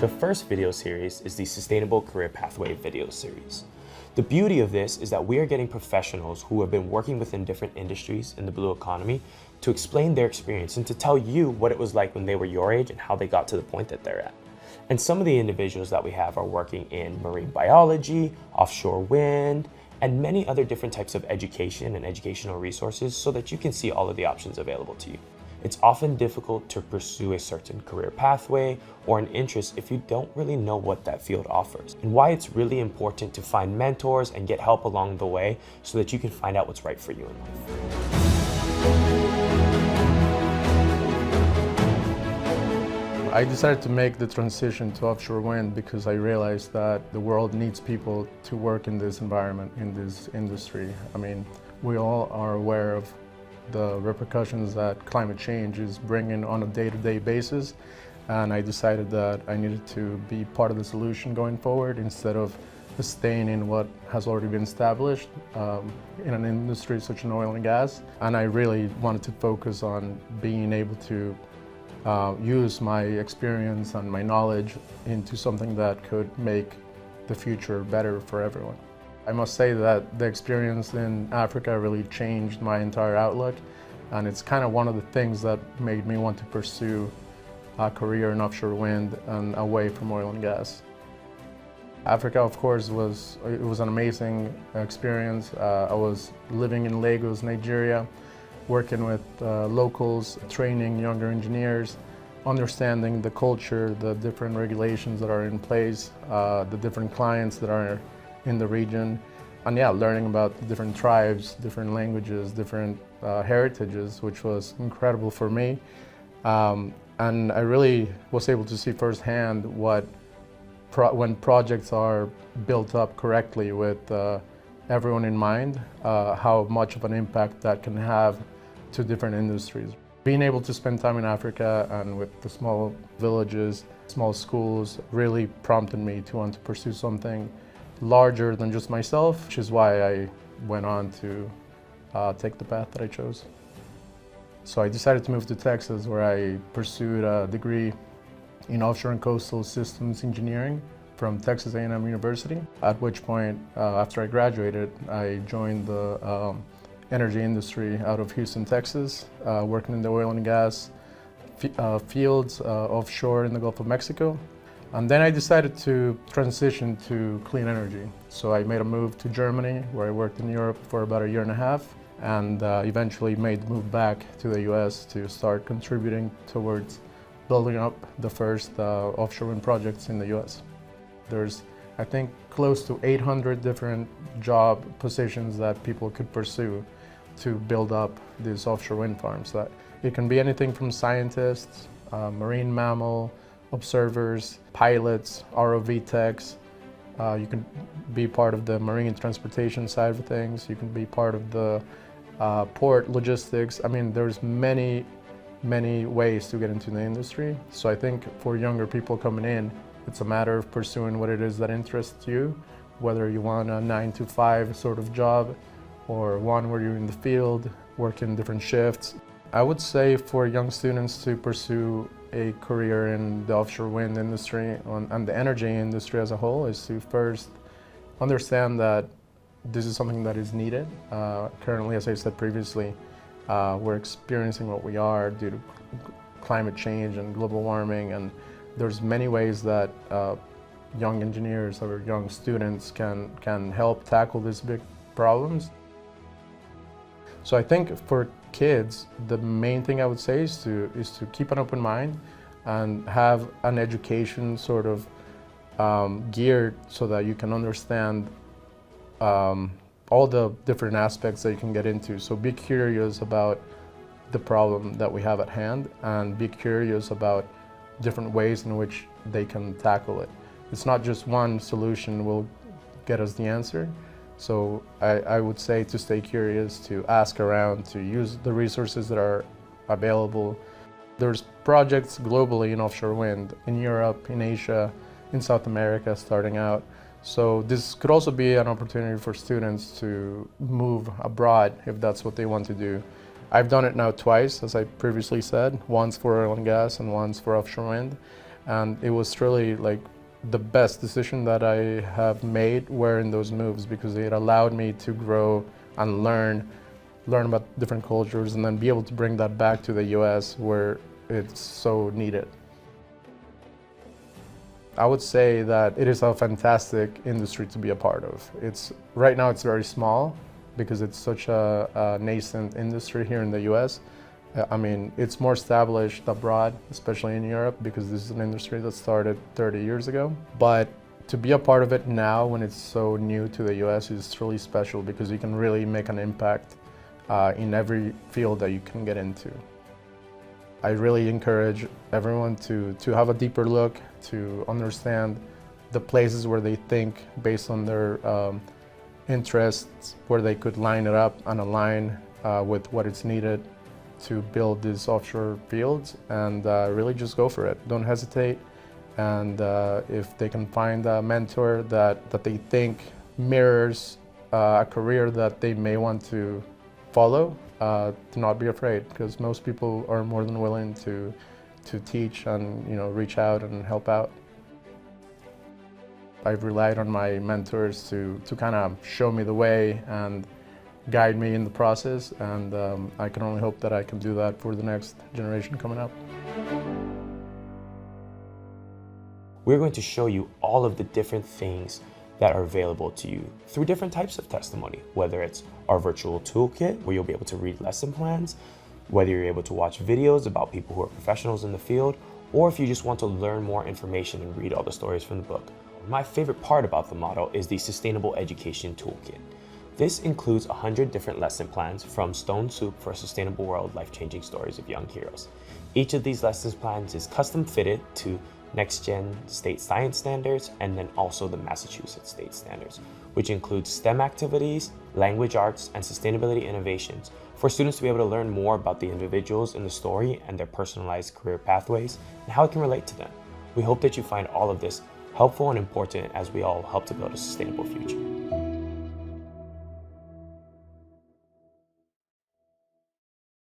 The first video series is the Sustainable Career Pathway video series. The beauty of this is that we are getting professionals who have been working within different industries in the blue economy to explain their experience and to tell you what it was like when they were your age and how they got to the point that they're at. And some of the individuals that we have are working in marine biology, offshore wind, and many other different types of education and educational resources so that you can see all of the options available to you. It's often difficult to pursue a certain career pathway or an interest if you don't really know what that field offers, and why it's really important to find mentors and get help along the way so that you can find out what's right for you in life. I decided to make the transition to offshore wind because I realized that the world needs people to work in this environment, in this industry. I mean, we all are aware of the repercussions that climate change is bringing on a day-to-day basis, and I decided that I needed to be part of the solution going forward instead of staying in what has already been established in an industry such as oil and gas. And I really wanted to focus on being able to use my experience and my knowledge into something that could make the future better for everyone. I must say that the experience in Africa really changed my entire outlook, and it's kind of one of the things that made me want to pursue a career in offshore wind and away from oil and gas. Africa, of course, was an amazing experience. I was living in Lagos, Nigeria, working with locals, training younger engineers, understanding the culture, the different regulations that are in place, the different clients that are in the region, and yeah, learning about different tribes, different languages, different heritages, which was incredible for me. And I really was able to see firsthand when projects are built up correctly with everyone in mind, how much of an impact that can have to different industries. Being able to spend time in Africa and with the small villages, small schools, really prompted me to want to pursue something larger than just myself, which is why I went on to take the path that I chose. So I decided to move to Texas, where I pursued a degree in offshore and coastal systems engineering from Texas A&M University, at which point, after I graduated, I joined the energy industry out of Houston, Texas, working in the oil and gas fields offshore in the Gulf of Mexico. And then I decided to transition to clean energy. So I made a move to Germany, where I worked in Europe for about a year and a half, and eventually made the move back to the US to start contributing towards building up the first offshore wind projects in the US. There's, I think, close to 800 different job positions that people could pursue to build up these offshore wind farms. It can be anything from scientists, marine mammal, observers, pilots, ROV techs. You can be part of the marine transportation side of things. You can be part of the port logistics. I mean, there's many ways to get into the industry. So I think for younger people coming in, it's a matter of pursuing what it is that interests you, whether you want a 9-to-5 sort of job or one where you're in the field, working different shifts. I would say for young students to pursue a career in the offshore wind industry and the energy industry as a whole is to first understand that this is something that is needed. Currently, as I said previously, we're experiencing what we are due to climate change and global warming, and there's many ways that young engineers or young students can help tackle these big problems. So I think for kids, the main thing I would say is to keep an open mind and have an education sort of geared so that you can understand all the different aspects that you can get into. So be curious about the problem that we have at hand and be curious about different ways in which they can tackle it. It's not just one solution will get us the answer. So I would say to stay curious, to ask around, to use the resources that are available. There's projects globally in offshore wind, in Europe, in Asia, in South America starting out. So this could also be an opportunity for students to move abroad if that's what they want to do. I've done it now twice, as I previously said, once for oil and gas and once for offshore wind. And it was really like the best decision that I have made were in those moves, because it allowed me to grow and learn about different cultures, and then be able to bring that back to the US where it's so needed. I would say that it is a fantastic industry to be a part of. Right now it's very small because it's such a nascent industry here in the US. I mean, it's more established abroad, especially in Europe, because this is an industry that started 30 years ago. But to be a part of it now, when it's so new to the US, is really special, because you can really make an impact in every field that you can get into. I really encourage everyone to have a deeper look, to understand the places where they think, based on their interests, where they could line it up and align with what is needed to build these offshore fields, and really just go for it. Don't hesitate, and if they can find a mentor that they think mirrors a career that they may want to follow, do not be afraid, because most people are more than willing to teach and reach out and help out. I've relied on my mentors to kind of show me the way and guide me in the process, and I can only hope that I can do that for the next generation coming up. We're going to show you all of the different things that are available to you through different types of testimony, whether it's our virtual toolkit where you'll be able to read lesson plans, whether you're able to watch videos about people who are professionals in the field, or if you just want to learn more information and read all the stories from the book. My favorite part about the model is the Sustainable Education Toolkit. This includes 100 different lesson plans from Stone Soup for a Sustainable World, Life-Changing Stories of Young Heroes. Each of these lesson plans is custom fitted to next-gen state science standards, and then also the Massachusetts state standards, which includes STEM activities, language arts, and sustainability innovations for students to be able to learn more about the individuals in the story and their personalized career pathways and how it can relate to them. We hope that you find all of this helpful and important as we all help to build a sustainable future.